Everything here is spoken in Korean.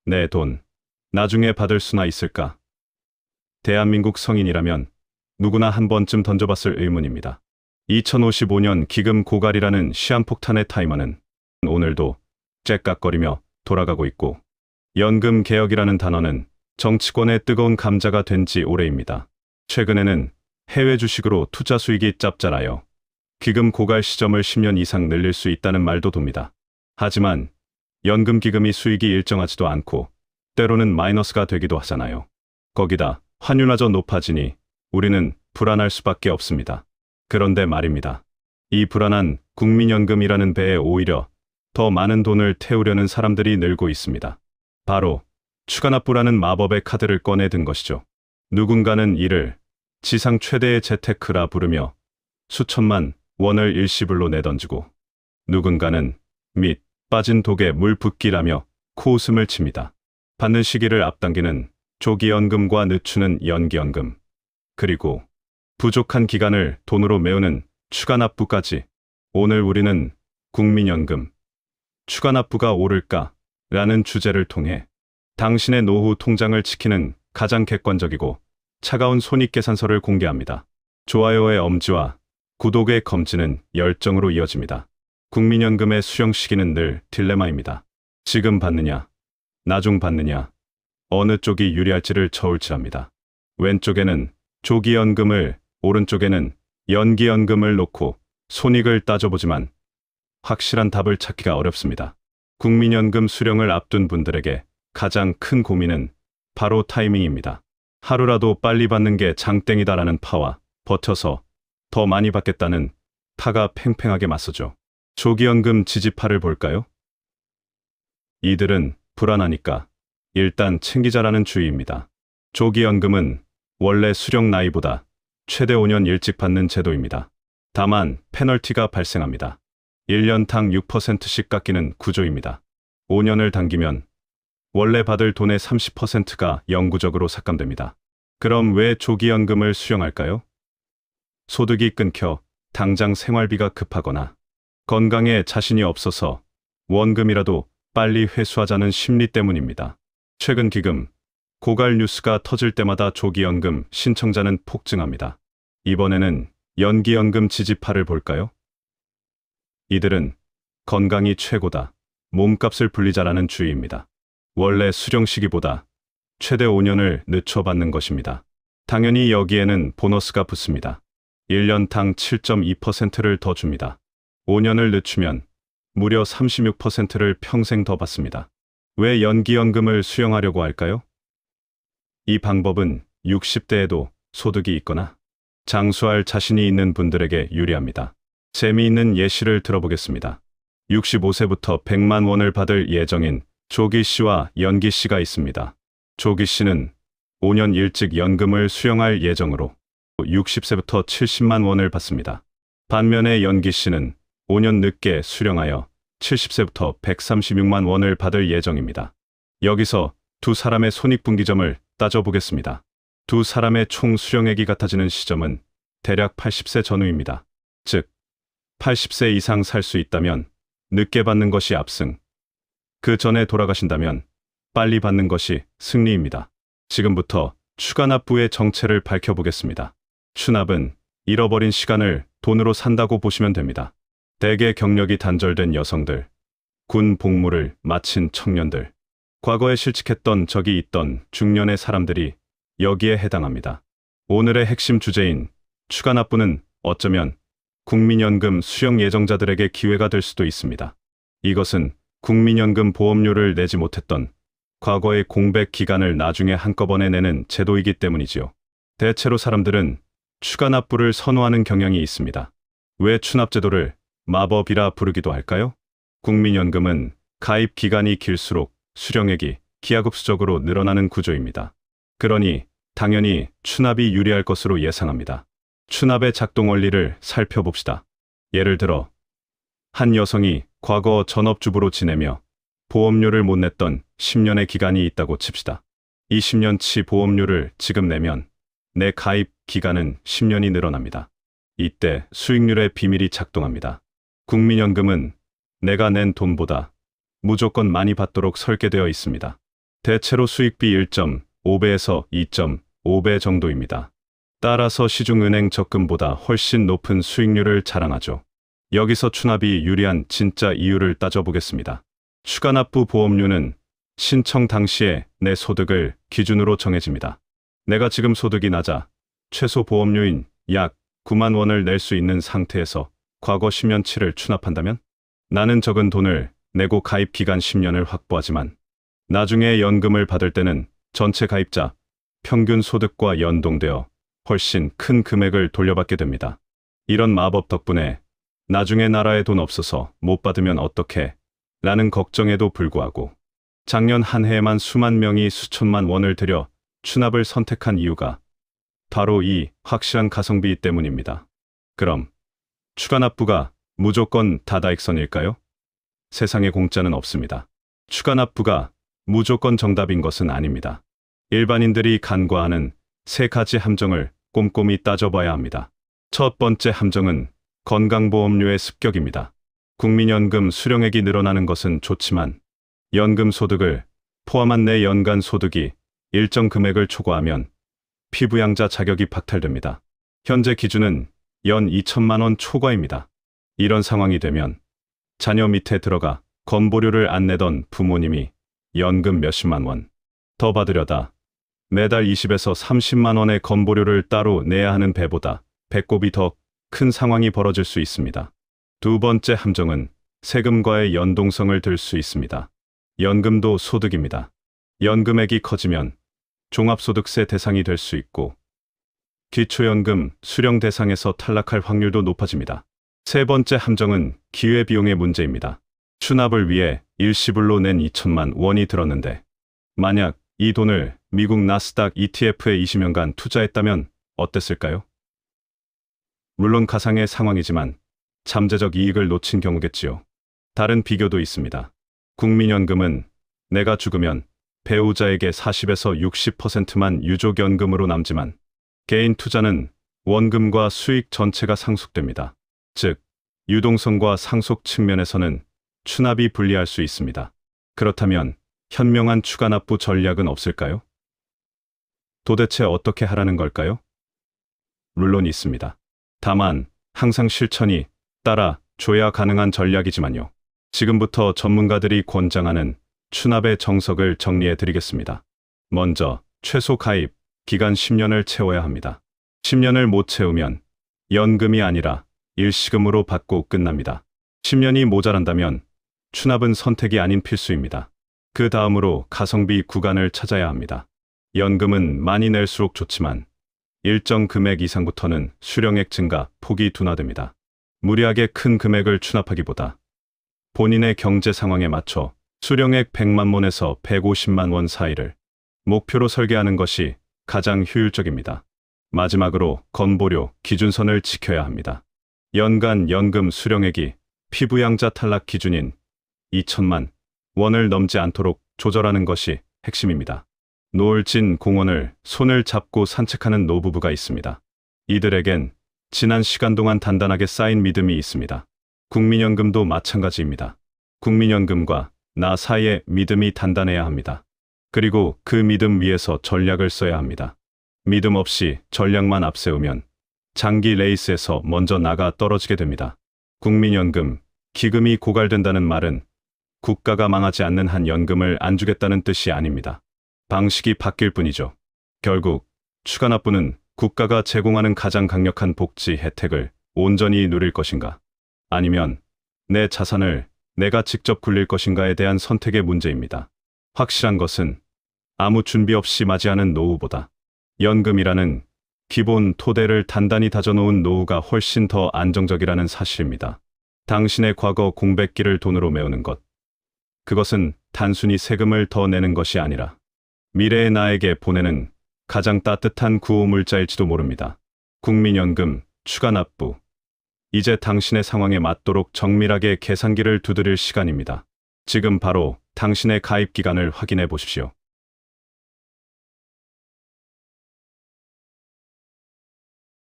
내 돈, 나중에 받을 수나 있을까? 대한민국 성인이라면 누구나 한 번쯤 던져봤을 의문입니다. 2055년 기금 고갈이라는 시한폭탄의 타이머는 오늘도 째깍거리며 돌아가고 있고, 연금 개혁이라는 단어는 정치권의 뜨거운 감자가 된 지 오래입니다. 최근에는 해외 주식으로 투자 수익이 짭짤하여 기금 고갈 시점을 10년 이상 늘릴 수 있다는 말도 돕니다. 하지만 연금 기금이 수익이 일정하지도 않고 때로는 마이너스가 되기도 하잖아요. 거기다 환율마저 높아지니 우리는 불안할 수밖에 없습니다. 그런데 말입니다. 이 불안한 국민연금이라는 배에 오히려 더 많은 돈을 태우려는 사람들이 늘고 있습니다. 바로 추가납부라는 마법의 카드를 꺼내 든 것이죠. 누군가는 이를 지상 최대의 재테크라 부르며 수천만 원을 일시불로 내던지고, 누군가는 밑 빠진 독에 물 붓기라며 코웃음을 칩니다. 받는 시기를 앞당기는 조기연금과 늦추는 연기연금, 그리고 부족한 기간을 돈으로 메우는 추가납부까지. 오늘 우리는 국민연금, 추가납부가 오를까? 라는 주제를 통해 당신의 노후 통장을 지키는 가장 객관적이고 차가운 손익계산서를 공개합니다. 좋아요의 엄지와 구독의 검지는 열정으로 이어집니다. 국민연금의 수령 시기는 늘 딜레마입니다. 지금 받느냐, 나중 받느냐, 어느 쪽이 유리할지를 저울질합니다. 왼쪽에는 조기연금을, 오른쪽에는 연기연금을 놓고 손익을 따져보지만 확실한 답을 찾기가 어렵습니다. 국민연금 수령을 앞둔 분들에게 가장 큰 고민은 바로 타이밍입니다. 하루라도 빨리 받는 게 장땡이다라는 파와 버텨서 더 많이 받겠다는 파가 팽팽하게 맞서죠. 조기연금 지지파를 볼까요? 이들은 불안하니까 일단 챙기자라는 주의입니다. 조기연금은 원래 수령 나이보다 최대 5년 일찍 받는 제도입니다. 다만 페널티가 발생합니다. 1년당 6%씩 깎이는 구조입니다. 5년을 당기면 원래 받을 돈의 30%가 영구적으로 삭감됩니다. 그럼 왜 조기연금을 수령할까요? 소득이 끊겨 당장 생활비가 급하거나 건강에 자신이 없어서 원금이라도 빨리 회수하자는 심리 때문입니다. 최근 기금 고갈 뉴스가 터질 때마다 조기연금 신청자는 폭증합니다. 이번에는 연기연금 지지파를 볼까요? 이들은 건강이 최고다, 몸값을 불리자라는 주의입니다. 원래 수령 시기보다 최대 5년을 늦춰 받는 것입니다. 당연히 여기에는 보너스가 붙습니다. 1년당 7.2%를 더 줍니다. 5년을 늦추면 무려 36%를 평생 더 받습니다. 왜 연기연금을 수령하려고 할까요? 이 방법은 60대에도 소득이 있거나 장수할 자신이 있는 분들에게 유리합니다. 재미있는 예시를 들어보겠습니다. 65세부터 100만 원을 받을 예정인 조기 씨와 연기 씨가 있습니다. 조기 씨는 5년 일찍 연금을 수령할 예정으로 60세부터 70만 원을 받습니다. 반면에 연기 씨는 5년 늦게 수령하여 70세부터 136만 원을 받을 예정입니다. 여기서 두 사람의 손익분기점을 따져보겠습니다. 두 사람의 총 수령액이 같아지는 시점은 대략 80세 전후입니다. 즉, 80세 이상 살 수 있다면 늦게 받는 것이 압승, 그 전에 돌아가신다면 빨리 받는 것이 승리입니다. 지금부터 추가납부의 정체를 밝혀보겠습니다. 추납은 잃어버린 시간을 돈으로 산다고 보시면 됩니다. 대개 경력이 단절된 여성들, 군 복무를 마친 청년들, 과거에 실직했던 적이 있던 중년의 사람들이 여기에 해당합니다. 오늘의 핵심 주제인 추가납부는 어쩌면 국민연금 수령 예정자들에게 기회가 될 수도 있습니다. 이것은 국민연금 보험료를 내지 못했던 과거의 공백 기간을 나중에 한꺼번에 내는 제도이기 때문이지요. 대체로 사람들은 추가납부를 선호하는 경향이 있습니다. 왜 추납제도를 마법이라 부르기도 할까요? 국민연금은 가입 기간이 길수록 수령액이 기하급수적으로 늘어나는 구조입니다. 그러니 당연히 추납이 유리할 것으로 예상합니다. 추납의 작동 원리를 살펴봅시다. 예를 들어 한 여성이 과거 전업주부로 지내며 보험료를 못 냈던 10년의 기간이 있다고 칩시다. 이 10년치 보험료를 지금 내면 내 가입 기간은 10년이 늘어납니다. 이때 수익률의 비밀이 작동합니다. 국민연금은 내가 낸 돈보다 무조건 많이 받도록 설계되어 있습니다. 대체로 수익비 1.5배에서 2.5배 정도입니다. 따라서 시중은행 적금보다 훨씬 높은 수익률을 자랑하죠. 여기서 추납이 유리한 진짜 이유를 따져보겠습니다. 추가납부 보험료는 신청 당시에 내 소득을 기준으로 정해집니다. 내가 지금 소득이 낮아 최소 보험료인 약 9만 원을 낼 수 있는 상태에서 과거 10년치를 추납한다면 나는 적은 돈을 내고 가입 기간 10년을 확보하지만 나중에 연금을 받을 때는 전체 가입자 평균 소득과 연동되어 훨씬 큰 금액을 돌려받게 됩니다. 이런 마법 덕분에 나중에 나라에 돈 없어서 못 받으면 어떡해? 라는 걱정에도 불구하고 작년 한 해에만 수만 명이 수천만 원을 들여 추납을 선택한 이유가 바로 이 확실한 가성비 때문입니다. 그럼 추가납부가 무조건 다다익선일까요? 세상에 공짜는 없습니다. 추가납부가 무조건 정답인 것은 아닙니다. 일반인들이 간과하는 세 가지 함정을 꼼꼼히 따져봐야 합니다. 첫 번째 함정은 건강보험료의 습격입니다. 국민연금 수령액이 늘어나는 것은 좋지만 연금 소득을 포함한 내 연간 소득이 일정 금액을 초과하면 피부양자 자격이 박탈됩니다. 현재 기준은 연 2천만 원 초과입니다. 이런 상황이 되면 자녀 밑에 들어가 건보료를 안 내던 부모님이 연금 몇십만 원 더 받으려다 매달 20에서 30만 원의 건보료를 따로 내야 하는 배보다 배꼽이 더 큰 상황이 벌어질 수 있습니다. 두 번째 함정은 세금과의 연동성을 들 수 있습니다. 연금도 소득입니다. 연금액이 커지면 종합소득세 대상이 될 수 있고 기초연금 수령 대상에서 탈락할 확률도 높아집니다. 세 번째 함정은 기회비용의 문제입니다. 추납을 위해 일시불로 낸 2천만 원이 들었는데 만약 이 돈을 미국 나스닥 ETF에 20년간 투자했다면 어땠을까요? 물론 가상의 상황이지만 잠재적 이익을 놓친 경우겠지요. 다른 비교도 있습니다. 국민연금은 내가 죽으면 배우자에게 40에서 60%만 유족연금으로 남지만 개인 투자는 원금과 수익 전체가 상속됩니다. 즉, 유동성과 상속 측면에서는 추납이 불리할 수 있습니다. 그렇다면 현명한 추가납부 전략은 없을까요? 도대체 어떻게 하라는 걸까요? 물론 있습니다. 다만 항상 실천이 따라줘야 가능한 전략이지만요. 지금부터 전문가들이 권장하는 추납의 정석을 정리해 드리겠습니다. 먼저 최소 가입 기간 10년을 채워야 합니다. 10년을 못 채우면 연금이 아니라 일시금으로 받고 끝납니다. 10년이 모자란다면 추납은 선택이 아닌 필수입니다. 그 다음으로 가성비 구간을 찾아야 합니다. 연금은 많이 낼수록 좋지만 일정 금액 이상부터는 수령액 증가 폭이 둔화됩니다. 무리하게 큰 금액을 추납하기보다 본인의 경제 상황에 맞춰 수령액 100만 원에서 150만 원 사이를 목표로 설계하는 것이 가장 효율적입니다. 마지막으로 건보료 기준선을 지켜야 합니다. 연간 연금 수령액이 피부양자 탈락 기준인 2천만 원을 넘지 않도록 조절하는 것이 핵심입니다. 노을진 공원을 손을 잡고 산책하는 노부부가 있습니다. 이들에겐 지난 시간 동안 단단하게 쌓인 믿음이 있습니다. 국민연금도 마찬가지입니다. 국민연금과 나 사이의 믿음이 단단해야 합니다. 그리고 그 믿음 위에서 전략을 써야 합니다. 믿음 없이 전략만 앞세우면 장기 레이스에서 먼저 나가 떨어지게 됩니다. 국민연금, 기금이 고갈된다는 말은 국가가 망하지 않는 한 연금을 안 주겠다는 뜻이 아닙니다. 방식이 바뀔 뿐이죠. 결국 추가납부는 국가가 제공하는 가장 강력한 복지 혜택을 온전히 누릴 것인가, 아니면 내 자산을 내가 직접 굴릴 것인가에 대한 선택의 문제입니다. 확실한 것은 아무 준비 없이 맞이하는 노후보다 연금이라는 기본 토대를 단단히 다져놓은 노후가 훨씬 더 안정적이라는 사실입니다. 당신의 과거 공백기를 돈으로 메우는 것, 그것은 단순히 세금을 더 내는 것이 아니라 미래의 나에게 보내는 가장 따뜻한 구호물자일지도 모릅니다. 국민연금, 추가납부. 이제 당신의 상황에 맞도록 정밀하게 계산기를 두드릴 시간입니다. 지금 바로 당신의 가입 기간을 확인해 보십시오.